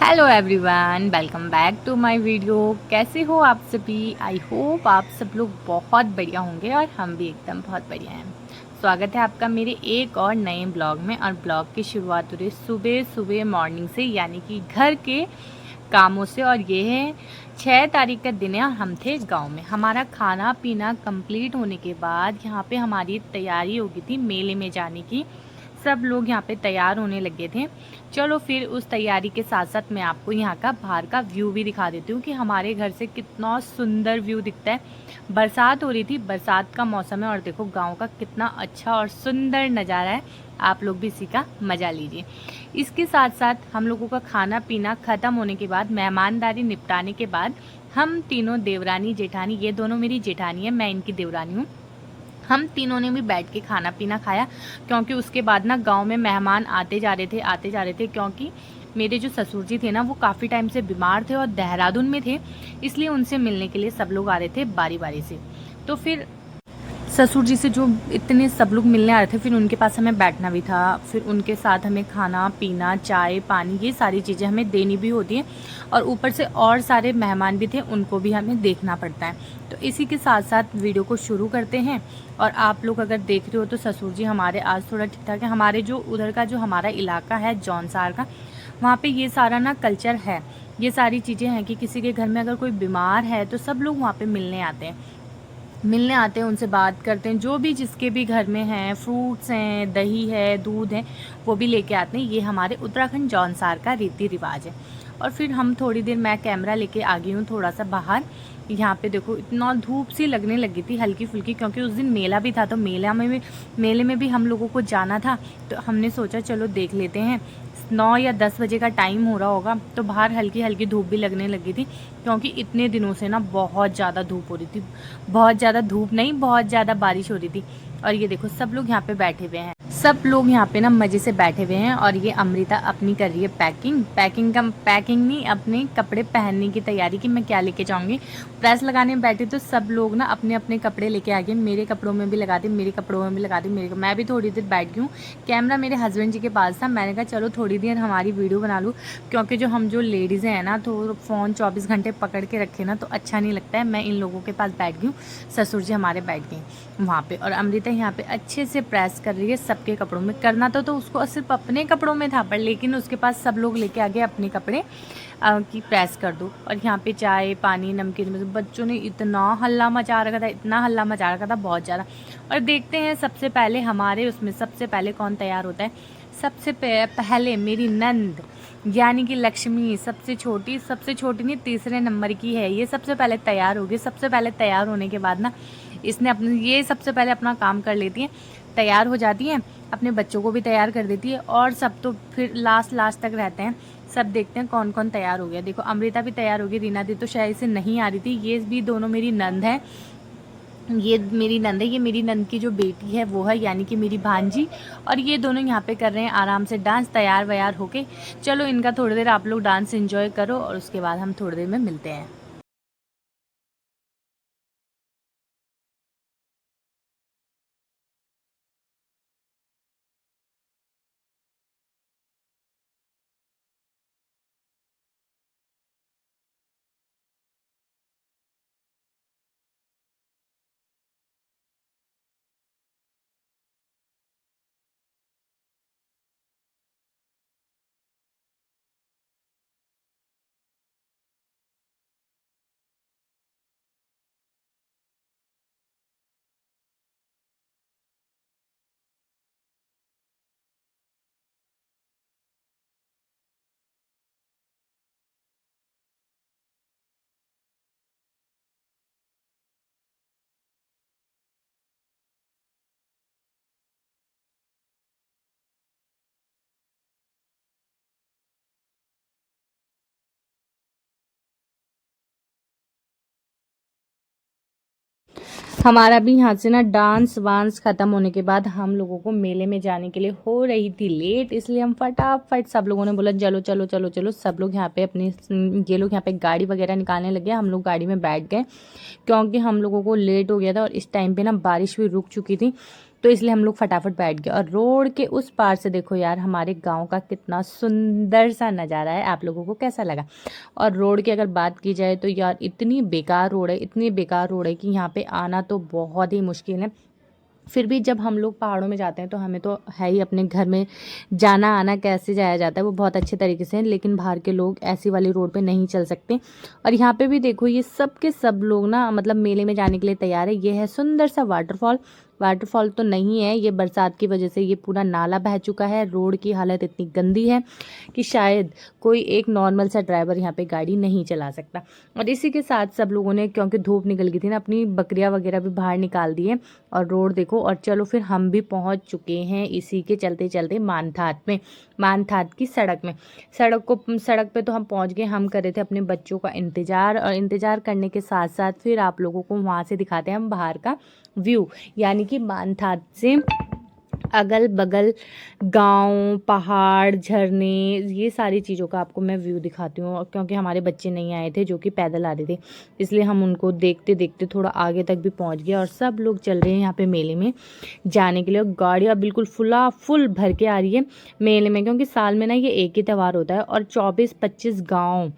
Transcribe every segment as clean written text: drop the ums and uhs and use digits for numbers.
Hello everyone, welcome back to my video. कैसे हो आप सभी? आई होप आप सब लोग बहुत बढ़िया होंगे और हम भी एकदम बहुत बढ़िया हैं। स्वागत है आपका मेरे एक और नए ब्लॉग में। और ब्लॉग की शुरुआत हो रही सुबह सुबह मॉर्निंग से, यानी कि घर के कामों से। और ये है 6 तारीख का दिन है और हम थे गांव में। हमारा खाना पीना कंप्लीट होने के बाद यहाँ पे हमारी तैयारी हो गई थी मेले में जाने की। सब लोग यहाँ पे तैयार होने लगे थे। चलो फिर उस तैयारी के साथ साथ मैं आपको यहाँ का बाहर का व्यू भी दिखा देती हूँ कि हमारे घर से कितना सुंदर व्यू दिखता है। बरसात हो रही थी, बरसात का मौसम है और देखो गांव का कितना अच्छा और सुंदर नज़ारा है। आप लोग भी इसी का मज़ा लीजिए। इसके साथ साथ हम लोगों का खाना पीना ख़त्म होने के बाद, मेहमानदारी निपटाने के बाद, हम तीनों देवरानी जेठानी, ये दोनों मेरी जेठानी है, मैं इनकी देवरानी हूँ, हम तीनों ने भी बैठ के खाना पीना खाया। क्योंकि उसके बाद ना गांव में मेहमान आते जा रहे थे, क्योंकि मेरे जो ससुर जी थे ना वो काफ़ी टाइम से बीमार थे और देहरादून में थे, इसलिए उनसे मिलने के लिए सब लोग आ रहे थे बारी बारी से। तो फिर ससुर जी से जो इतने सब लोग मिलने आ रहे थे, फिर उनके पास हमें बैठना भी था, फिर उनके साथ हमें खाना पीना, चाय पानी, ये सारी चीज़ें हमें देनी भी होती हैं। और ऊपर से और सारे मेहमान भी थे, उनको भी हमें देखना पड़ता है। तो इसी के साथ साथ वीडियो को शुरू करते हैं। और आप लोग अगर देख रहे हो तो ससुर जी हमारे आज थोड़ा ठीक ठाक है। हमारे जो उधर का जो हमारा इलाका है जौनसार का, वहाँ पे ये सारा ना कल्चर है, ये सारी चीज़ें हैं कि किसी के घर में अगर कोई बीमार है तो सब लोग वहाँ पे मिलने आते हैं, उनसे बात करते हैं। जो भी जिसके भी घर में हैं, फ्रूट्स हैं, दही है, दूध है, वो भी लेके आते हैं। ये हमारे उत्तराखंड जौनसार का रीति रिवाज है। और फिर हम थोड़ी देर, मैं कैमरा लेके आ गई हूँ थोड़ा सा बाहर। यहाँ पे देखो इतना धूप सी लगने लगी थी हल्की फुल्की, क्योंकि उस दिन मेला भी था। तो मेले में भी हम लोगों को जाना था। तो हमने सोचा चलो देख लेते हैं। 9 या 10 बजे का टाइम हो रहा होगा, तो बाहर हल्की हल्की धूप भी लगने लगी थी, क्योंकि इतने दिनों से ना बहुत ज़्यादा धूप हो रही थी। बहुत ज़्यादा धूप नहीं, बहुत ज़्यादा बारिश हो रही थी। और ये देखो सब लोग यहाँ पे बैठे हुए हैं, सब लोग यहाँ पे ना मज़े से बैठे हुए हैं। और ये अमृता अपनी कर रही है पैकिंग नहीं, अपने कपड़े पहनने की तैयारी कि मैं क्या लेके जाऊँगी। प्रेस लगाने में बैठी तो सब लोग ना अपने अपने कपड़े लेके आ गए। मेरे कपड़ों में भी लगा दी, मेरे कपड़ों में भी लगा दी, मैं भी थोड़ी देर बैठ गई हूँ। कैमरा मेरे हस्बैंड जी के पास था, मैंने कहा चलो थोड़ी देर हमारी वीडियो बना लूँ, क्योंकि जो लेडीज़ हैं ना, तो फ़ोन 24 घंटे पकड़ के रखे ना तो अच्छा नहीं लगता है। मैं इन लोगों के पास बैठ गई हूँ, ससुर जी हमारे बैठ गए वहाँ पे। और अमृता यहाँ पे अच्छे से प्रेस कर रही है सबके कपड़ों में। करना तो उसको सिर्फ अपने कपड़ों में था, पर लेकिन उसके पास सब लोग लेके आ गए अपने कपड़े कि प्रेस कर दो। और यहाँ पे चाय पानी नमकीन में बच्चों ने इतना हल्ला मचा रखा था, इतना हल्ला मचा रखा था, बहुत ज़्यादा। और देखते हैं सबसे पहले हमारे उसमें सबसे पहले कौन तैयार होता है। सबसे पहले मेरी नंद, यानी कि लक्ष्मी, सबसे छोटी नहीं, तीसरे नंबर की है, ये सबसे पहले तैयार होगी। सबसे पहले तैयार होने के बाद ना इसने अपने, ये सबसे पहले अपना काम कर लेती है, तैयार हो जाती है, अपने बच्चों को भी तैयार कर देती है। और सब तो फिर लास्ट तक रहते हैं। सब देखते हैं कौन कौन तैयार हो गया। देखो अमृता भी तैयार होगी, रीना दी तो शायद से नहीं आ रही थी। ये भी दोनों मेरी नंद है, ये मेरी नंद है, ये मेरी नंद की जो बेटी है वो है, यानी कि मेरी भांजी। और ये दोनों यहाँ पे कर रहे हैं आराम से डांस, तैयार वैयार होके। चलो इनका थोड़ी देर आप लोग डांस एंजॉय करो और उसके बाद हम थोड़ी देर में मिलते हैं। हमारा भी यहाँ से ना डांस वांस खत्म होने के बाद हम लोगों को मेले में जाने के लिए हो रही थी लेट, इसलिए हम फटाफट सब लोगों ने बोला चलो चलो चलो चलो। सब लोग यहाँ पे अपनी, ये लोग यहाँ पे गाड़ी वगैरह निकालने लगे, हम लोग गाड़ी में बैठ गए, क्योंकि हम लोगों को लेट हो गया था। और इस टाइम पे ना बारिश भी रुक चुकी थी, तो इसलिए हम लोग फटाफट बैठ गए। और रोड के उस पार से देखो यार हमारे गांव का कितना सुंदर सा नज़ारा है, आप लोगों को कैसा लगा। और रोड की अगर बात की जाए तो यार इतनी बेकार रोड है, इतनी बेकार रोड है कि यहाँ पे आना तो बहुत ही मुश्किल है। फिर भी जब हम लोग पहाड़ों में जाते हैं तो हमें तो है ही अपने घर में जाना आना कैसे जाया जाता है वो बहुत अच्छे तरीके से, लेकिन बाहर के लोग ऐसी वाली रोड पे नहीं चल सकते। और यहाँ पे भी देखो ये सब के सब लोग ना मतलब मेले में जाने के लिए तैयार है। ये है सुंदर सा वाटरफॉल। वाटरफॉल तो नहीं है, ये बरसात की वजह से ये पूरा नाला बह चुका है। रोड की हालत इतनी गंदी है कि शायद कोई एक नॉर्मल सा ड्राइवर यहाँ पे गाड़ी नहीं चला सकता। और इसी के साथ सब लोगों ने, क्योंकि धूप निकल गई थी ना, अपनी बकरियाँ वगैरह भी बाहर निकाल दी है। और रोड देखो। और चलो फिर हम भी पहुँच चुके हैं इसी के चलते चलते मानथात में, मानथात की सड़क में। सड़क पे तो हम पहुँच गए। हम कर रहे थे अपने बच्चों का इंतज़ार, और इंतज़ार करने के साथ साथ फिर आप लोगों को वहाँ से दिखाते हैं हम बाहर का व्यू, यानी कि मानथात से अगल बगल गांव, पहाड़, झरने, ये सारी चीज़ों का आपको मैं व्यू दिखाती हूँ। क्योंकि हमारे बच्चे नहीं आए थे जो कि पैदल आ रहे थे, इसलिए हम उनको देखते देखते थोड़ा आगे तक भी पहुँच गए। और सब लोग चल रहे हैं यहाँ पे मेले में जाने के लिए। गाड़ियाँ बिल्कुल फुल भर के आ रही है मेले में, क्योंकि साल में ना ये एक ही त्यौहार होता है और 24-25 गाँव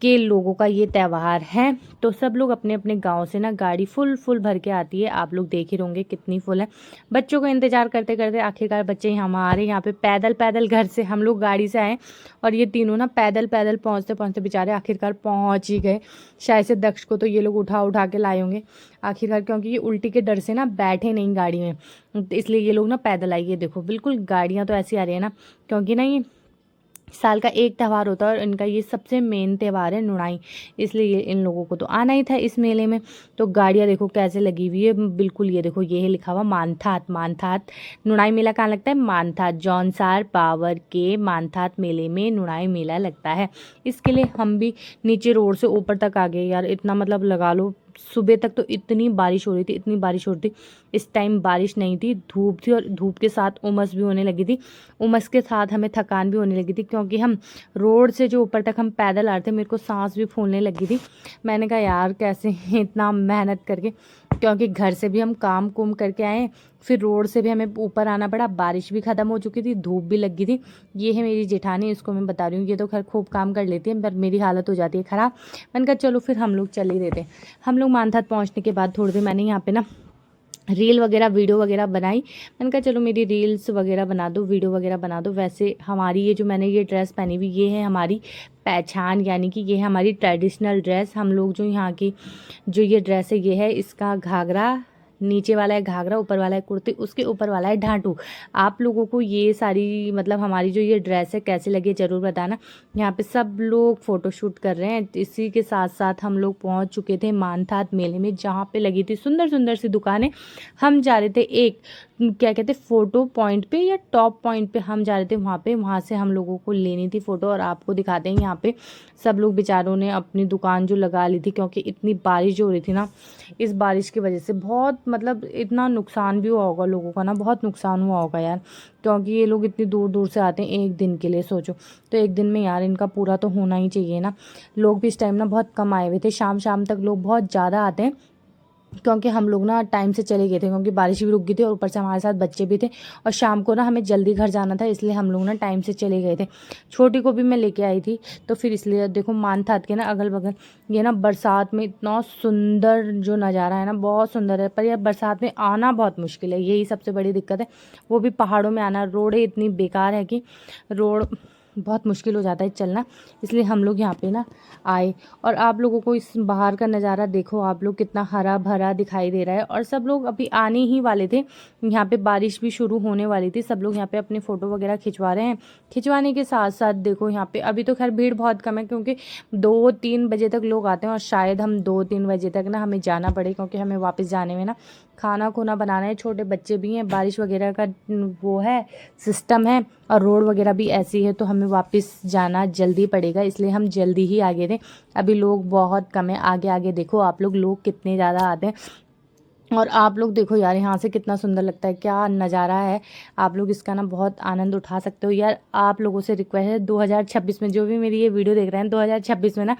के लोगों का ये त्यौहार है। तो सब लोग अपने अपने गांव से ना गाड़ी फुल भर के आती है। आप लोग देख ही होंगे कितनी फुल है। बच्चों का इंतजार करते करते आखिरकार बच्चे हमारे यहाँ पे पैदल घर से, हम लोग गाड़ी से आए और ये तीनों ना पैदल पहुँचते पहुँचते बेचारे आखिरकार पहुँच ही गए। शायद से दक्ष को तो ये लोग उठा के लाए होंगे आखिरकार, क्योंकि ये उल्टी के डर से ना बैठे नहीं गाड़ी में, इसलिए ये लोग ना पैदल आए। ये देखो बिल्कुल गाड़ियाँ तो ऐसी आ रही है ना, क्योंकि ना ये साल का एक त्यौहार होता है और इनका ये सबसे मेन त्यौहार है नुणाई, इसलिए ये इन लोगों को तो आना ही था इस मेले में। तो गाड़ियाँ देखो कैसे लगी हुई है बिल्कुल। ये देखो ये है लिखा हुआ मानथात। नुणाई मेला कहाँ लगता है? मानथात। जौनसार पावर के मानथात मेले में नुणाई मेला लगता है। इसके लिए हम भी नीचे रोड से ऊपर तक आ गए यार। इतना मतलब लगा लो सुबह तक तो इतनी बारिश हो रही थी, इतनी बारिश हो रही थी। इस टाइम बारिश नहीं थी, धूप थी, और धूप के साथ उमस भी होने लगी थी। उमस के साथ हमें थकान भी होने लगी थी, क्योंकि हम रोड से जो ऊपर तक हम पैदल आ रहे थे, मेरे को सांस भी फूलने लगी थी। मैंने कहा यार कैसे इतना मेहनत करके, क्योंकि घर से भी हम काम कुम करके आए, फिर रोड से भी हमें ऊपर आना पड़ा। बारिश भी ख़त्म हो चुकी थी, धूप भी लगी थी। ये है मेरी जेठानी, इसको मैं बता रही हूँ, ये तो खैर खूब काम कर लेती है, पर मेरी हालत हो जाती है ख़राब। मैंने कहा चलो फिर हम लोग चल ही देते। हम लोग मानथात पहुँचने के बाद थोड़ी देर मैंने यहाँ पे ना रील वगैरह वीडियो वगैरह बनाई। मैंने कहा चलो मेरी रील्स वगैरह बना दो, वीडियो वगैरह बना दो। वैसे हमारी ये जो मैंने ये ड्रेस पहनी हुई, ये है हमारी पहचान, यानी कि ये है हमारी ट्रेडिशनल ड्रेस। हम लोग जो यहाँ की जो ये ड्रेस है, ये है इसका घाघरा, नीचे वाला है घाघरा, ऊपर वाला है कुर्ती, उसके ऊपर वाला है ढांटू। आप लोगों को ये सारी मतलब हमारी जो ये ड्रेस है कैसी लगी ज़रूर बताना। यहाँ पे सब लोग फ़ोटोशूट कर रहे हैं। इसी के साथ साथ हम लोग पहुँच चुके थे मानथात मेले में, जहाँ पे लगी थी सुंदर सुंदर सी दुकानें। हम जा रहे थे एक क्या कहते फ़ोटो पॉइंट पे या टॉप पॉइंट पे हम जा रहे थे, वहाँ से हम लोगों को लेनी थी फ़ोटो। और आपको दिखाते हैं यहाँ पे सब लोग बेचारों ने अपनी दुकान जो लगा ली थी, क्योंकि इतनी बारिश जो हो रही थी ना, इस बारिश की वजह से बहुत मतलब इतना नुकसान भी हुआ होगा लोगों का ना, बहुत नुकसान हुआ होगा यार। क्योंकि ये लोग इतनी दूर दूर से आते हैं एक दिन के लिए, सोचो तो एक दिन में यार इनका पूरा तो होना ही चाहिए ना। लोग भी इस टाइम ना बहुत कम आए हुए थे, शाम तक लोग बहुत ज़्यादा आते हैं, क्योंकि हम लोग ना टाइम से चले गए थे, क्योंकि बारिश भी रुक गई थी और ऊपर से हमारे साथ बच्चे भी थे, और शाम को ना हमें जल्दी घर जाना था, इसलिए हम लोग ना टाइम से चले गए थे। छोटी को भी मैं लेके आई थी, तो फिर इसलिए देखो मानथात के ना अगल बगल ये ना बरसात में इतना सुंदर जो नज़ारा है ना, बहुत सुंदर है। पर यह बरसात में आना बहुत मुश्किल है, यही सबसे बड़ी दिक्कत है। वो भी पहाड़ों में आना, रोडें इतनी बेकार है कि रोड बहुत मुश्किल हो जाता है चलना, इसलिए हम लोग यहाँ पे ना आए। और आप लोगों को इस बाहर का नज़ारा देखो, आप लोग कितना हरा भरा दिखाई दे रहा है। और सब लोग अभी आने ही वाले थे, यहाँ पे बारिश भी शुरू होने वाली थी। सब लोग यहाँ पे अपनी फ़ोटो वगैरह खिंचवा रहे हैं। खिंचवाने के साथ साथ देखो यहाँ पे अभी तो खैर भीड़ बहुत कम है, क्योंकि 2-3 बजे तक लोग आते हैं, और शायद हम 2-3 बजे तक ना हमें जाना पड़े, क्योंकि हमें वापस जाने में ना खाना खुना बनाना है। छोटे बच्चे भी हैं, बारिश वगैरह का वो है सिस्टम है, और रोड वगैरह भी ऐसी है, तो हमें वापस जाना जल्दी पड़ेगा, इसलिए हम जल्दी ही आगे थे। अभी लोग बहुत कम है, आगे आगे देखो आप लोग कितने ज़्यादा आते हैं। और आप लोग देखो यार, यहाँ से कितना सुंदर लगता है, क्या नज़ारा है। आप लोग इसका ना बहुत आनंद उठा सकते हो यार। आप लोगों से रिक्वेस्ट है, 2026 में जो भी मेरी ये वीडियो देख रहे हैं, 2026 में ना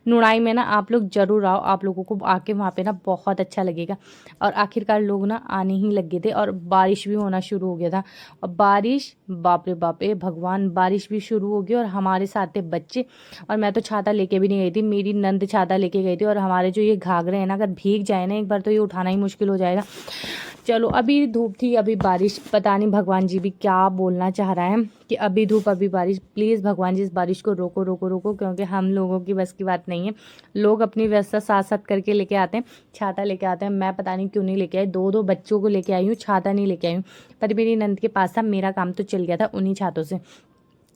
नुणाई में ना आप लोग जरूर आओ। आप लोगों को आके वहाँ पे ना बहुत अच्छा लगेगा। और आखिरकार लोग ना आने ही लगे थे, और बारिश भी होना शुरू हो गया था। और बारिश, बाप रे बाप रे भगवान, बारिश भी शुरू हो गई और हमारे साथ थे बच्चे। और मैं तो छाता लेके भी नहीं गई थी, मेरी नंद छाता लेके गई थी। और हमारे जो ये घाघरे हैं ना, अगर भीग जाए ना एक बार तो ये उठाना ही मुश्किल हो जाएगा। चलो, अभी धूप थी अभी बारिश, पता नहीं भगवान जी भी क्या बोलना चाह रहा है कि अभी धूप अभी बारिश। प्लीज़ भगवान जी इस बारिश को रोको रोको रोको, क्योंकि हम लोगों की बस की बात नहीं है। लोग अपनी व्यवस्था साथ साथ करके लेके आते हैं, छाता लेके आते हैं। मैं पता नहीं क्यों नहीं लेके आई, दो दो बच्चों को लेके आई हूँ, छाता नहीं लेके आई हूँ। पर मेरी नंद के पास था, मेरा काम तो चल गया था उन्हीं छातों से।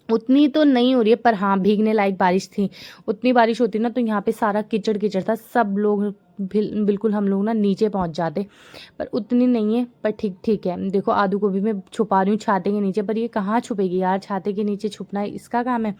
उतनी तो नहीं हो रही है, पर हाँ भीगने लायक बारिश थी। उतनी बारिश होती ना तो यहाँ पे सारा कीचड़ कीचड़ था, सब लोग बिल्कुल हम लोग ना नीचे पहुँच जाते। पर उतनी नहीं है, पर ठीक ठीक है। देखो आदू को भी मैं छुपा रही हूँ छाते के नीचे, पर ये कहाँ छुपेगी यार, छाते के नीचे छुपना इसका काम है,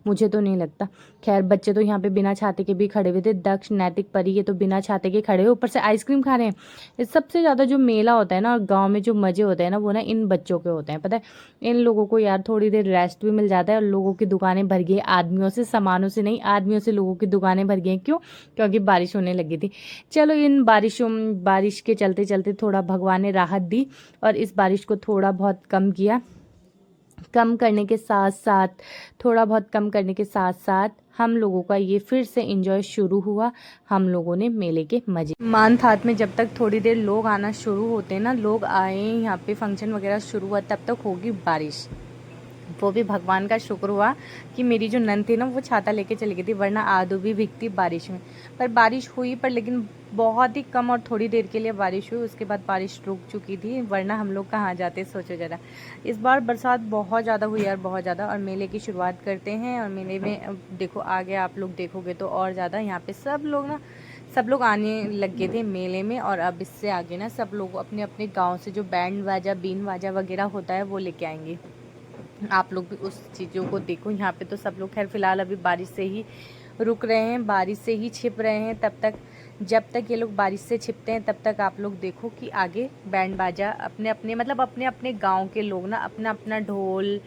मुझे तो नहीं लगता। खैर बच्चे तो यहाँ पे बिना छाते के भी खड़े हुए थे, दक्ष, नैतिक, परी, ये तो बिना छाते के खड़े हुए, ऊपर से आइसक्रीम खा रहे हैं। इस सबसे ज़्यादा जो मेला होता है ना और गाँव में जो मज़े होते हैं ना, वो ना इन बच्चों के होते हैं, पता है। इन लोगों को यार थोड़ी देर रेस्ट भी मिल जाता है। और लोगों की दुकानें भर गई, आदमियों से, सामानों से नहीं, आदमियों से लोगों की दुकानें भर गई। क्यों? क्योंकि बारिश होने लगी थी। चलो, इन बारिश के चलते चलते थोड़ा भगवान ने राहत दी, और इस बारिश को थोड़ा बहुत कम किया। कम करने के साथ साथ, थोड़ा बहुत कम करने के साथ साथ हम लोगों का ये फिर से एंजॉय शुरू हुआ। हम लोगों ने मेले के मजे मान थात में, जब तक थोड़ी देर लोग आना शुरू होते हैं ना, लोग आए यहाँ पे फंक्शन वगैरह शुरू हुआ, तब तक होगी बारिश। वो भी भगवान का शुक्र हुआ कि मेरी जो नंद थी ना, वो छाता लेके चली गई थी, वरना आदू भी भीगती बारिश में। पर बारिश हुई, पर लेकिन बहुत ही कम और थोड़ी देर के लिए बारिश हुई, उसके बाद बारिश रुक चुकी थी, वरना हम लोग कहाँ जाते, सोचो ज़रा। इस बार बरसात बहुत ज़्यादा हुई यार, बहुत ज़्यादा। और मेले की शुरुआत करते हैं, और मेले में देखो आगे आप लोग देखोगे तो और ज़्यादा यहाँ पे सब लोग आने लग गए थे मेले में। और अब इससे आगे ना सब लोग अपने अपने गाँव से जो बैंड बाजा, बीन बाजा वगैरह होता है वो लेके आएंगे। आप लोग भी उस चीज़ों को देखो। यहाँ पे तो सब लोग खैर फिलहाल अभी बारिश से ही रुक रहे हैं, बारिश से ही छिप रहे हैं। तब तक, जब तक ये लोग बारिश से छिपते हैं, तब तक आप लोग देखो कि आगे बैंड बाजा अपने अपने, मतलब अपने अपने गांव के लोग ना अपना अपना ढोल,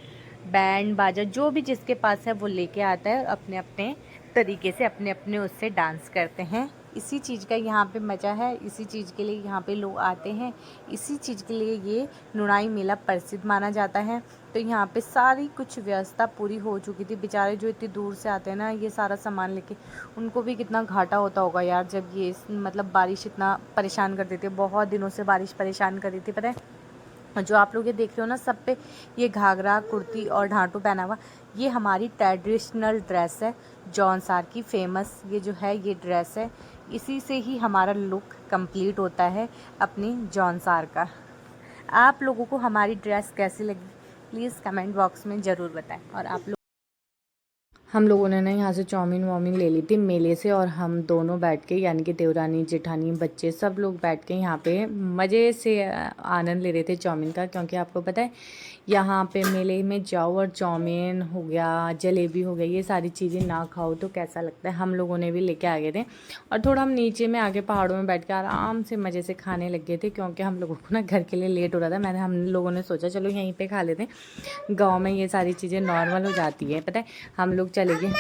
बैंड बाजा, जो भी जिसके पास है वो लेके आता है, और अपने अपने तरीके से अपने अपने उससे डांस करते हैं। इसी चीज़ का यहाँ पे मज़ा है, इसी चीज़ के लिए यहाँ पे लोग आते हैं, इसी चीज़ के लिए ये नुणाई मेला प्रसिद्ध माना जाता है। तो यहाँ पे सारी कुछ व्यवस्था पूरी हो चुकी थी। बेचारे जो इतनी दूर से आते हैं ना ये सारा सामान लेके, उनको भी कितना घाटा होता होगा यार, जब ये मतलब बारिश इतना परेशान कर देती है। बहुत दिनों से बारिश परेशान कर रही थी, पता है। जो आप लोग ये देख रहे हो ना, सब पे ये घाघरा, कुर्ती और ढांटू पहना हुआ, ये हमारी ट्रेडिशनल ड्रेस है। जौनसार की फेमस ये जो है ये ड्रेस है, इसी से ही हमारा लुक कंप्लीट होता है अपनी जौनसार का। आप लोगों को हमारी ड्रेस कैसी लगी, प्लीज़ कमेंट बॉक्स में ज़रूर बताएं। और आप लोग, हम लोगों ने ना यहाँ से चाउमीन वाउमीन ले ली थी मेले से, और हम दोनों बैठ के, यानी कि देवरानी, जेठानी, बच्चे, सब लोग बैठ के यहाँ पे मज़े से आनंद ले रहे थे चाउमीन का। क्योंकि आपको पता है यहाँ पे मेले में जाओ और चाउमीन हो गया, जलेबी हो गया, ये सारी चीज़ें ना खाओ तो कैसा लगता है। हम लोगों ने भी लेके आ गए थे, और थोड़ा हम नीचे में आगे पहाड़ों में बैठ के आराम से मज़े से खाने लग गए थे। क्योंकि हम लोगों को ना घर के लिए लेट हो रहा था। हम लोगों ने सोचा चलो यहीं पर खा लेते हैं, गाँव में ये सारी चीज़ें नॉर्मल हो जाती है, पता है। हम लोग चले गए,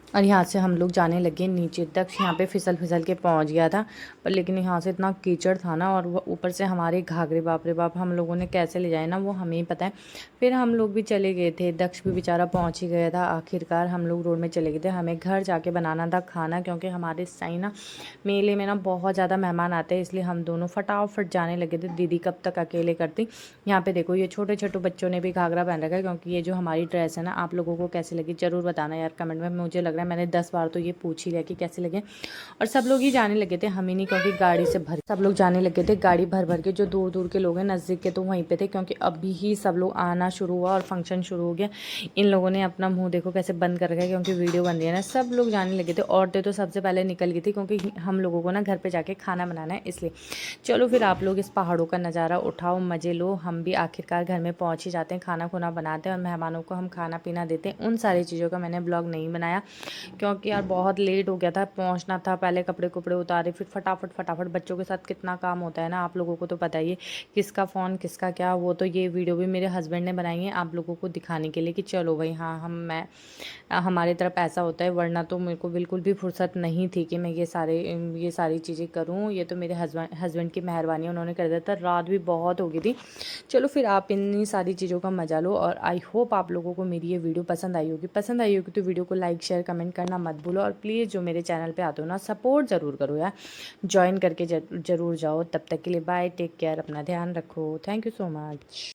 और यहाँ से हम लोग जाने लगे नीचे तक। यहाँ पे फिसल फिसल के पहुँच गया था, पर लेकिन यहाँ से इतना कीचड़ था ना, और वो ऊपर से हमारे घाघरे, बाप रे बाप, हम लोगों ने कैसे ले जाए ना वो हमें ही पता है। फिर हम लोग भी चले गए थे, दक्ष भी बेचारा पहुँच ही गया था। आखिरकार हम लोग रोड में चले गए थे, हमें घर जाके बनाना था खाना। क्योंकि हमारे साई ना मेले में ना बहुत ज़्यादा मेहमान आते हैं, इसलिए हम दोनों फटाफट जाने लगे थे। दीदी कब तक अकेले करती। यहाँ पे देखो ये छोटे छोटे बच्चों ने भी घाघरा पहन रखा है। क्योंकि ये जो हमारी ड्रेस है ना, आप लोगों को कैसी लगी ज़रूर बताना यार कमेंट में। मुझे लग रहा है मैंने 10 बार तो ये पूछ ही लिया कि कैसे लगे। और सब लोग ही जाने लगे थे, हम ही नहीं, क्योंकि गाड़ी से भर, सब लोग जाने लगे थे गाड़ी भर भर के। जो दूर दूर के लोग हैं, नज़दीक के तो वहीं पे थे, क्योंकि अभी ही सब लोग आना शुरू हुआ और फंक्शन शुरू हो गया। इन लोगों ने अपना मुंह देखो कैसे बंद कर रखा है, क्योंकि वीडियो बन रही है ना। सब लोग जाने लगे थे, औरतें तो सबसे पहले निकल गई थी, क्योंकि हम लोगों को ना घर पर जाके खाना बनाना है इसलिए। चलो फिर आप लोग इस पहाड़ों का नज़ारा उठाओ, मज़े लो। हम भी आखिरकार घर में पहुँच ही जाते हैं, खाना खुना बनाते हैं और मेहमानों को हम खाना पीना देते हैं। उन सारी चीज़ों का मैंने ब्लॉग नहीं बनाया, क्योंकि यार बहुत लेट हो गया था, पहुंचना था, पहले कपड़े कपड़े उतारे, फिर फटाफट फटाफट बच्चों के साथ कितना काम होता है ना, आप लोगों को तो पता ही है, किसका फ़ोन किसका क्या। वो तो ये वीडियो भी मेरे हस्बैंड ने बनाई है आप लोगों को दिखाने के लिए कि चलो भाई हाँ हमारी तरफ ऐसा होता है, वरना तो मेरे को बिल्कुल भी फुर्सत नहीं थी कि मैं ये सारी चीज़ें करूँ। ये तो मेरे हस्बैंड की मेहरबानी, उन्होंने कर दिया था। रात भी बहुत हो गई थी। चलो फिर आप इन्हीं सारी चीज़ों का मजा लो, और आई होप आप लोगों को मेरी ये वीडियो पसंद आई होगी तो वीडियो को लाइक शेयर कमेंट करना मत भूलो, और प्लीज़ जो मेरे चैनल पे आते हो ना, सपोर्ट ज़रूर करो यार, ज्वाइन करके ज़रूर जाओ। तब तक के लिए बाय, टेक केयर, अपना ध्यान रखो, थैंक यू सो मच।